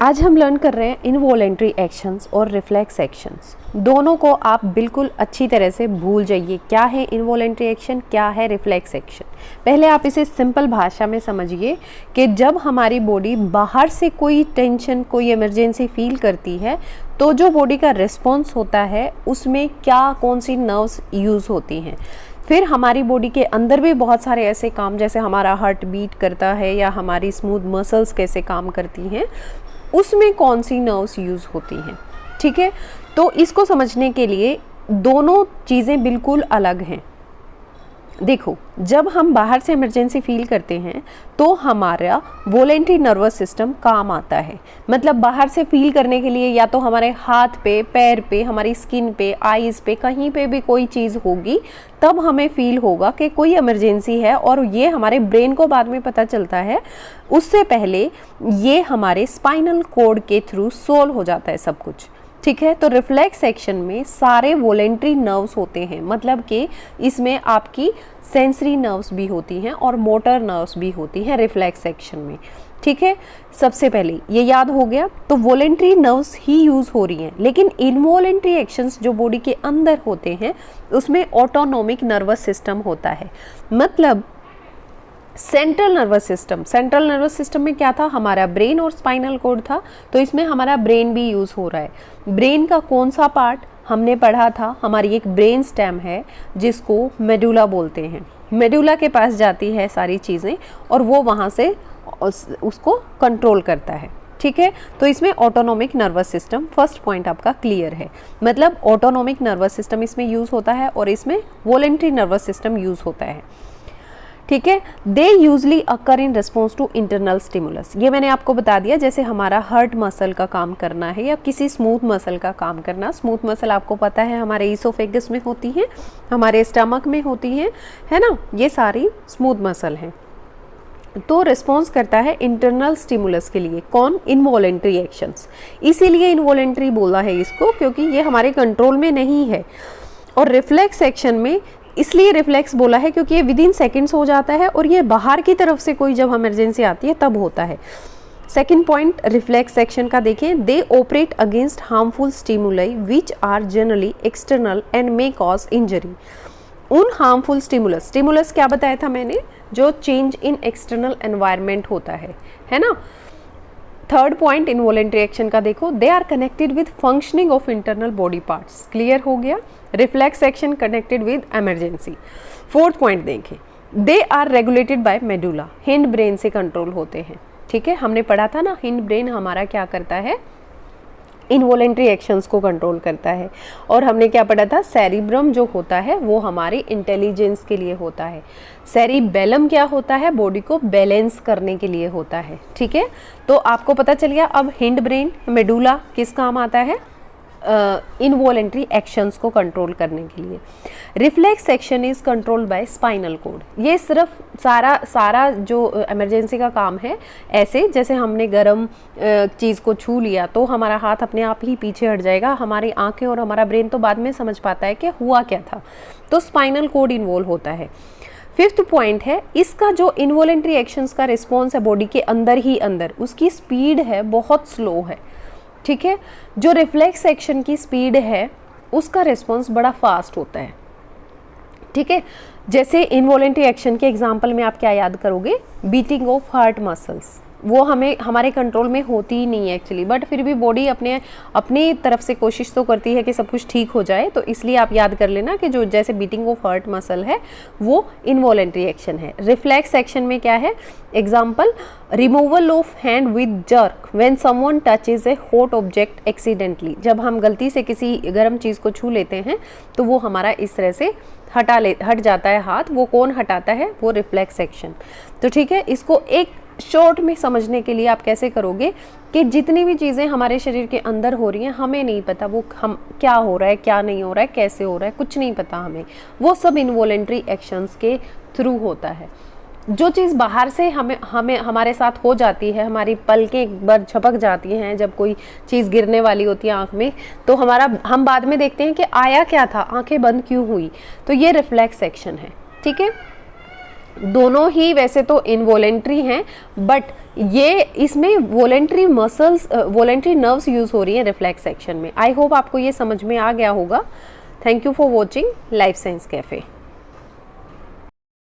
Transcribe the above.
आज हम लर्न कर रहे हैं इनवॉलेंट्री एक्शंस और रिफ्लेक्स एक्शंस। दोनों को आप बिल्कुल अच्छी तरह से भूल जाइए, क्या है इनवॉलेंट्री एक्शन, क्या है रिफ्लेक्स एक्शन। पहले आप इसे सिंपल भाषा में समझिए कि जब हमारी बॉडी बाहर से कोई टेंशन, कोई इमरजेंसी फील करती है तो जो बॉडी का रिस्पॉन्स होता है उसमें क्या कौन सी नर्व्स यूज़ होती हैं। फिर हमारी बॉडी के अंदर भी बहुत सारे ऐसे काम, जैसे हमारा हार्ट बीट करता है या हमारी स्मूथ मसल्स कैसे काम करती हैं, उसमें कौन सी नर्व्स यूज़ होती हैं। ठीक है, तो इसको समझने के लिए दोनों चीज़ें बिल्कुल अलग हैं। देखो, जब हम बाहर से इमरजेंसी फील करते हैं तो हमारा वॉलेंट्री नर्वस सिस्टम काम आता है। मतलब बाहर से फील करने के लिए या तो हमारे हाथ पे, पैर पे, हमारी स्किन पे, आईज पे, कहीं पे भी कोई चीज़ होगी तब हमें फील होगा कि कोई इमरजेंसी है, और ये हमारे ब्रेन को बाद में पता चलता है। उससे पहले ये हमारे स्पाइनल कॉर्ड के थ्रू सोल्व हो जाता है सब कुछ। ठीक है, तो रिफ्लेक्स एक्शन में सारे वॉलेंट्री नर्व्स होते हैं, मतलब कि इसमें आपकी सेंसरी नर्व्स भी होती हैं और मोटर नर्व्स भी होती हैं रिफ्लेक्स एक्शन में। ठीक है, सबसे पहले ये याद हो गया। तो वॉलेंट्री नर्व्स ही यूज़ हो रही हैं, लेकिन इनवॉलेंट्री एक्शंस जो बॉडी के अंदर होते हैं उसमें ऑटोनोमिक नर्वस सिस्टम होता है। मतलब सेंट्रल नर्वस सिस्टम में क्या था, हमारा ब्रेन और स्पाइनल कॉर्ड था, तो इसमें हमारा ब्रेन भी यूज़ हो रहा है। ब्रेन का कौन सा पार्ट हमने पढ़ा था, हमारी एक ब्रेन स्टेम है जिसको मेडुला बोलते हैं। मेडुला के पास जाती है सारी चीज़ें और वो वहाँ से उसको कंट्रोल करता है। ठीक है, तो इसमें autonomic nervous system, first point आपका क्लियर है। मतलब ऑटोनोमिक नर्वस सिस्टम इसमें यूज़ होता है और इसमें वॉलेंट्री नर्वस सिस्टम यूज़ होता है। ठीक है, they usually occur in response to internal stimulus. ये मैंने आपको बता दिया, जैसे हमारा हार्ट मसल का काम करना है या किसी स्मूथ मसल का काम करना। स्मूथ मसल आपको पता है हमारे ईसोफेगस में होती हैं, हमारे स्टमक में होती हैं, है ना, ये सारी स्मूथ मसल हैं। तो रिस्पॉन्स करता है इंटरनल स्टिमुलस के लिए कौन, इनवॉलेंट्री एक्शंस। इसीलिए इनवॉलेंट्री बोला है इसको, क्योंकि ये हमारे कंट्रोल में नहीं है। और रिफ्लेक्स एक्शन में इसलिए रिफ्लेक्स बोला है क्योंकि ये विद इन सेकेंड्स हो जाता है और ये बाहर की तरफ से कोई जब इमरजेंसी आती है तब होता है। सेकेंड पॉइंट रिफ्लेक्स एक्शन का देखें, they operate against harmful stimuli which are generally external and may cause injury. उन हार्मफुल स्टिमुलस क्या बताया था मैंने, जो चेंज इन एक्सटर्नल एनवायरनमेंट होता है ना। थर्ड पॉइंट इनवॉलेंट्री एक्शन का देखो, they are connected with functioning of internal body parts. Clear हो गया, reflex action connected with emergency. Fourth point देखें, they are regulated by medulla, hind brain से control होते हैं। ठीक है, हमने पढ़ा था ना, हिंड ब्रेन हमारा क्या करता है, इनवॉलेंट्री एक्शंस को कंट्रोल करता है। और हमने क्या पढ़ा था, सेरिब्रम जो होता है वो हमारी इंटेलिजेंस के लिए होता है। सेरिबेलम क्या होता है, बॉडी को बैलेंस करने के लिए होता है। ठीक है, तो आपको पता चल गया अब हिंड ब्रेन, मेडुला किस काम आता है, इनवॉलेंट्री एक्शंस को कंट्रोल करने के लिए। Reflex action is controlled by spinal cord. ये सिर्फ सारा जो इमरजेंसी का काम है, ऐसे जैसे हमने गर्म चीज़ को छू लिया तो हमारा हाथ अपने आप ही पीछे हट जाएगा, हमारी आंखें और हमारा ब्रेन तो बाद में समझ पाता है कि हुआ क्या था, तो स्पाइनल कॉर्ड इन्वॉल्व होता है। फिफ्थ पॉइंट है, इसका जो इनवॉलेंट्री एक्शंस का रिस्पॉन्स है बॉडी के अंदर ही अंदर, उसकी स्पीड है बहुत स्लो है। ठीक है, जो रिफ्लेक्स एक्शन की स्पीड है उसका रिस्पॉन्स बड़ा फास्ट होता है। ठीक है, जैसे इनवॉलेंट्री एक्शन के एग्जांपल में आप क्या याद करोगे, बीटिंग ऑफ हार्ट मसल्स, वो हमारे कंट्रोल में होती ही नहीं है एक्चुअली, बट फिर भी बॉडी अपनी तरफ से कोशिश तो करती है कि सब कुछ ठीक हो जाए। तो इसलिए आप याद कर लेना कि जो जैसे बीटिंग ऑफ हार्ट मसल है वो इनवॉलेंट्री एक्शन है। रिफ्लेक्स एक्शन में क्या है, example, removal of hand with jerk when someone touches A hot object accidentally. जब हम गलती से किसी गर्म चीज़ को छू लेते हैं तो वो हमारा इस तरह से हट जाता है हाथ, वो कौन हटाता है, वो रिफ्लेक्स एक्शन। तो ठीक है, इसको एक शॉर्ट में समझने के लिए आप कैसे करोगे कि जितनी भी चीज़ें हमारे शरीर के अंदर हो रही हैं हमें नहीं पता वो हम क्या हो रहा है, क्या नहीं हो रहा है, कैसे हो रहा है, कुछ नहीं पता हमें, वो सब इनवॉलेंट्री एक्शंस के थ्रू होता है। जो चीज़ बाहर से हमें हमारे साथ हो जाती है, हमारी पलकें एक बार झपक जाती हैं जब कोई चीज़ गिरने वाली होती है आँख में, तो हम बाद में देखते हैं कि आया क्या था, आंखें बंद क्यों हुई, तो ये रिफ्लेक्स एक्शन है। ठीक है, दोनों ही वैसे तो इनवॉलेंट्री हैं, बट ये इसमें voluntary muscles, voluntary nerves use हो रही हैं रिफ्लेक्स एक्शन में। आई होप आपको ये समझ में आ गया होगा। Thank you for watching life science cafe.